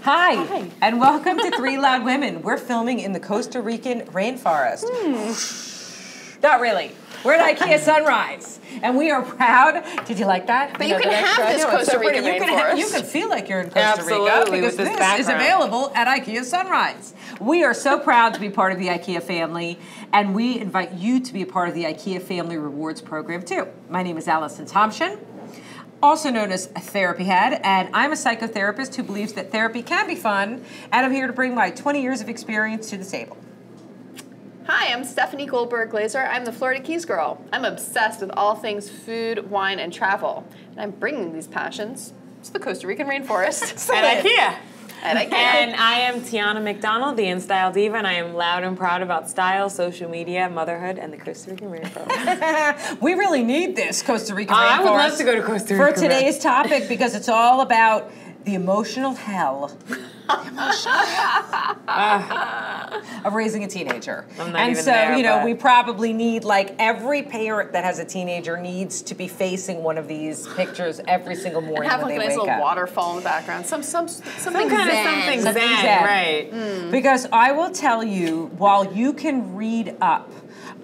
Hi, Hi. and welcome to Three Loud Women. We're filming in the Costa Rican rainforest. Not really. We're at IKEA Sunrise, and we are proud. Did you like that? But you can have this Costa Rican rainforest. You can feel like you're in Costa Rica Absolutely, because with this this is background. available at IKEA Sunrise. We are so proud to be part of the IKEA family, and we invite you to be a part of the IKEA Family Rewards program too. My name is Allison Thompson, also known as a Therapy Head, and I'm a psychotherapist who believes that therapy can be fun, and I'm here to bring my 20 years of experience to the table. Hi, I'm Stephanie Goldberg Glazer. I'm the Florida Keys girl. I'm obsessed with all things food, wine, and travel. And I'm bringing these passions to the Costa Rican rainforest. At IKEA. At IKEA. And I am Tiana McDonald, the InStyle Diva, and I am loud and proud about style, social media, motherhood, and the Costa Rican rainforest. We really need this Costa Rican rainforest. I would love to go to Costa Rica. For today's topic, because it's all about the emotional hell. Of raising a teenager. I'm not and even so, there, you know, but- we probably need, like, every parent that has a teenager needs to be facing one of these pictures every single morning Have when like a they nice wake little up. waterfall in the background. Something Some kind of something Something zen, zen. right? Because I will tell you, while you can read up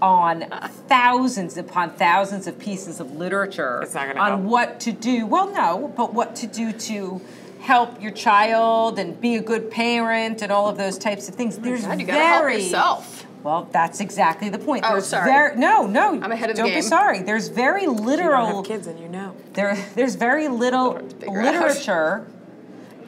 on thousands upon thousands of pieces of literature It's not gonna on help. what to do, well, no, but what to do to help your child and be a good parent and all of those types of things. There's God, you gotta help very yourself. well, that's exactly the point. Oh, There's sorry. No. I'm ahead of the Don't be game. sorry. There's very You don't literal. have kids and you know. There's very little have to figure out. literature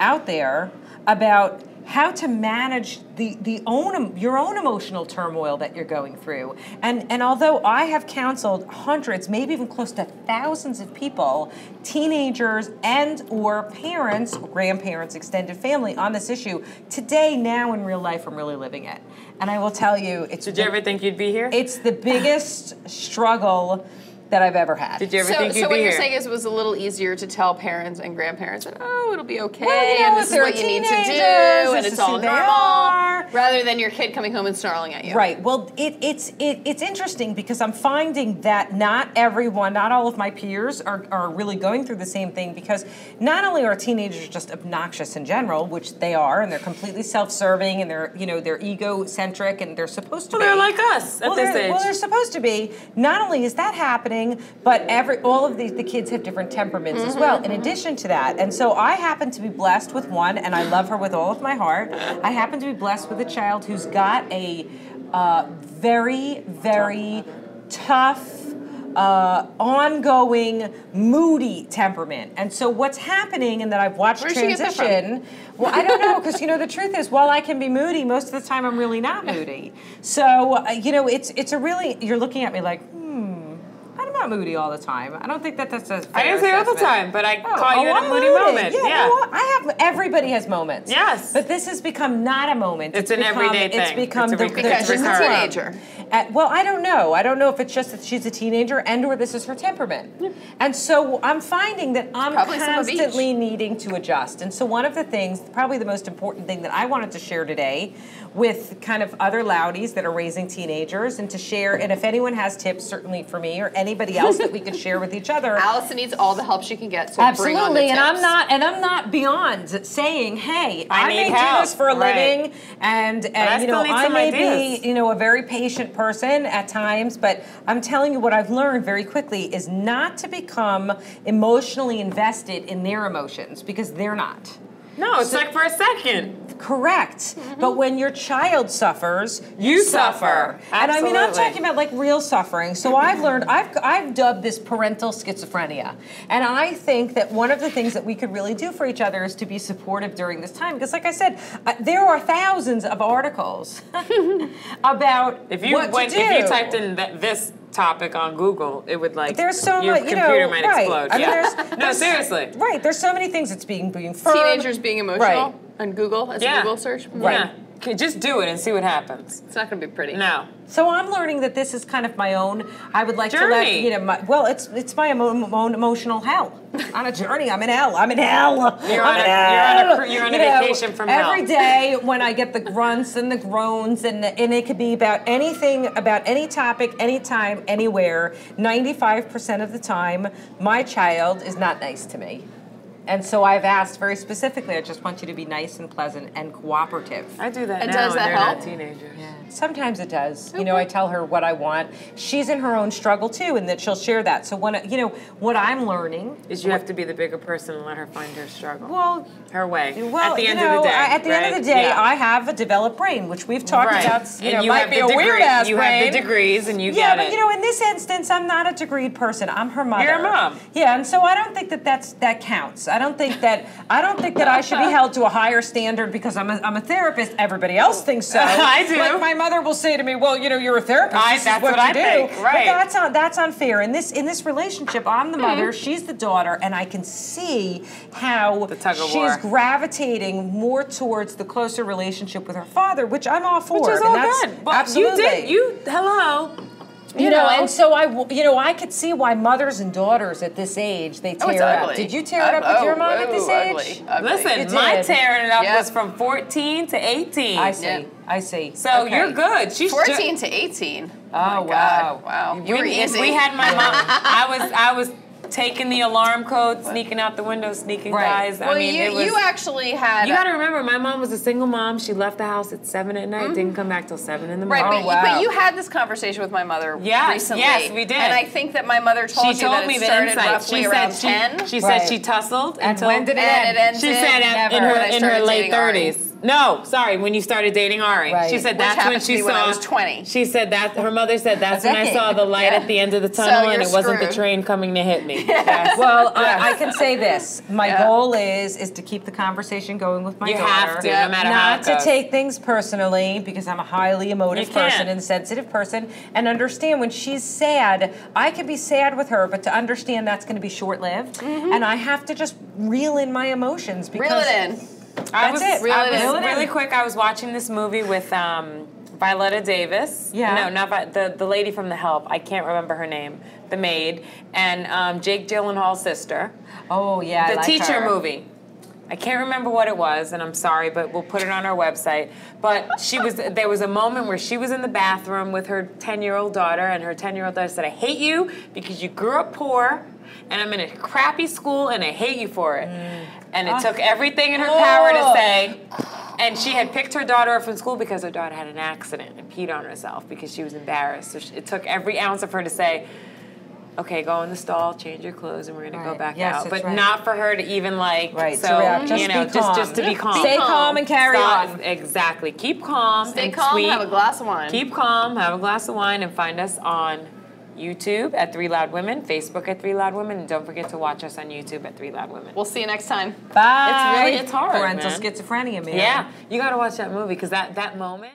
out there about how to manage your own emotional turmoil that you're going through. And although I have counseled hundreds, maybe even close to thousands of people, teenagers and or parents, grandparents, extended family on this issue, today, now in real life, I'm really living it. And I will tell you, Did you ever think you'd be here? it's the biggest struggle that I've ever had. Did you ever So, think you'd so be what you're here? saying is it was a little easier to tell parents and grandparents that, oh, it'll be okay, Well, you know, and if this is they're what you need to do, teenagers, and this it's is all who they normal, are. rather than your kid coming home and snarling at you. Right. Well, it's interesting because I'm finding that not all of my peers are really going through the same thing, because not only are teenagers just obnoxious in general, which they are, and they're completely self-serving, and they're egocentric, and they're supposed to be. They're like us at this age. Well, they're supposed to be. Not only is that happening, but all of the kids have different temperaments as well, in addition to that. And so I happen to be blessed with one, and I love her with all of my heart. I happen to be blessed with a child who's got a very, very tough, ongoing, moody temperament. And so what's happening, and that I've watched Where'd she get that from? transition, well, I don't know, because, the truth is, while I can be moody, most of the time I'm really not moody. So, it's a really, you're looking at me like, I'm not moody all the time. I don't think that's a fair I didn't say all the assessment. time, but I caught you in I'm a moody moody. moment. Yeah. You know what? Everybody has moments. Yes. But this has become not a moment. It's an become- everyday It's thing. become It's a the Because she's a norm. teenager. Well, I don't know. I don't know if it's just that she's a teenager and or this is her temperament. And so I'm finding that I'm Probably some of each. constantly needing to adjust. And so one of the things, probably the most important thing that I wanted to share today with kind of other loudies that are raising teenagers, and to share, and if anyone has tips, certainly for me or anybody else that we could share with each other. Allison needs all the help she can get, so bring on the Absolutely, and tips. I'm not beyond saying, hey, I I need may do help. this for a Right. living, and I still need I some may ideas. be a very patient person at times, but I'm telling you what I've learned very quickly is not to become emotionally invested in their emotions, because they're not. No, it's like for a second. Correct. But when your child suffers, You suffer. And I mean, I'm Absolutely. talking about like real suffering. So I've learned, I've dubbed this parental schizophrenia. And I think that one of the things that we could really do for each other is to be supportive during this time. Because like I said, there are thousands of articles about If you what to do. if you typed in this topic on Google, it would There's so your much, computer might right. explode. I mean, Yeah. No, seriously. Right, there's so many things that's being firm. Teenagers being emotional Right. on Google, as a Google search. Right. Yeah. Okay, just do it and see what happens. It's not going to be pretty. No. So I'm learning that this is kind of my own. I would like Journey. to let it's my own emotional hell. On a journey, I'm in hell. I'm in hell. You're I'm on in a hell. you're on a You know, vacation from hell. Every day when I get the grunts and the groans, and it could be about anything, about any topic, anytime, anywhere. 95% of the time, my child is not nice to me. And so I've asked very specifically, I just want you to be nice and pleasant and cooperative. I do that And now, does that they're help? not teenagers. Sometimes it does. You know, I tell her what I want. She's in her own struggle too, and that she'll share that. So when what I'm learning Is you have to be the bigger person and let her find her struggle. well, Her way. Well, at the end you know, of the day. at the end of the day, Yeah. I have a developed brain, which we've talked Right. about. And you might have be the a degree. weird ass You brain. have the degrees and you Yeah, get but it. in this instance, I'm not a degreed person. I'm her mother. You're a mom. Yeah, and so I don't think that counts. I don't think that I should be held to a higher standard because I'm a therapist. Everybody else thinks so. I do. Like my mother will say to me, "Well, you're a therapist. This is that's what what you I do." think, right. But that's unfair. In this relationship, I'm the mother, she's the daughter, and I can see how The tug of she's war. gravitating more towards the closer relationship with her father, which I'm all for. Which is I mean, all that's- good. But absolutely. hello. You know, and so I could see why mothers and daughters at this age they Oh, it's tear it up. ugly. Did you tear it up with your mom at this age? Ugly. Listen, my did. tearing it up Yep. was from 14 to 18. I see. Yeah. I see. So Okay. you're good. She's 14 to 18. Oh, my wow. God. Wow. You were easy. We had my mom. I was taking the alarm code, sneaking out the window, sneaking Right. guys. Well, I mean, it was. you actually had. You got to remember, my mom was a single mom. She left the house at 7 at night, didn't come back till 7 in the Right, morning. Oh, wow. but you had this conversation with my mother Yes, recently. yes, we did. And I think that my mother told She you that told it me the started insight. roughly She around said 10. she Right. said she tussled And until when did it and end? it ended She said never in when I her started late dating Ari. 30s. No, sorry, when you started dating Ari. Right. She said Which that's when happened to she be saw. when I was 20. She said that her mother said that's when I decade. saw the light Yeah. at the end of the So tunnel, and you're it wasn't the screwed. train coming to hit me. Yes. Well, I can say this. My Yeah. goal is to keep the conversation going with my You daughter. have to, Yeah. no matter how Not it to goes. take things personally because I'm a highly emotive You person can't. and sensitive person, and understand when she's sad, I can be sad with her, but to understand that's going to be short-lived, and I have to just reel in my emotions because Reel it in. I That's was, it. Reel I it was in. really quick. I was watching this movie with Violetta Davis. Yeah. No, not the lady from The Help. I can't remember her name. The maid and Jake Gyllenhaal's sister. Oh yeah, I The like teacher her. movie. I can't remember what it was, and I'm sorry, but we'll put it on our website. But there was a moment where she was in the bathroom with her 10-year-old daughter, and her 10-year-old daughter said, "I hate you because you grew up poor, and I'm in a crappy school, and I hate you for it." And it took everything in her power to say, and she had picked her daughter up from school because her daughter had an accident and peed on herself because she was embarrassed. So it took every ounce of her to say, okay, go in the stall, change your clothes, and we're gonna go Right. back Yes, out. that's but right. not for her to even like, Right, so to react. Just you know, be calm. just to be calm. Stay calm and carry Stop- on. Exactly. Keep calm. Stay and calm, sweet. have a glass of wine. Keep calm, have a glass of wine, and find us on YouTube at 3 Loud Women, Facebook at 3 Loud Women, and don't forget to watch us on YouTube at 3 Loud Women. We'll see you next time. Bye. It's hard, Parental man. schizophrenia, man. Yeah, you got to watch that movie because that moment.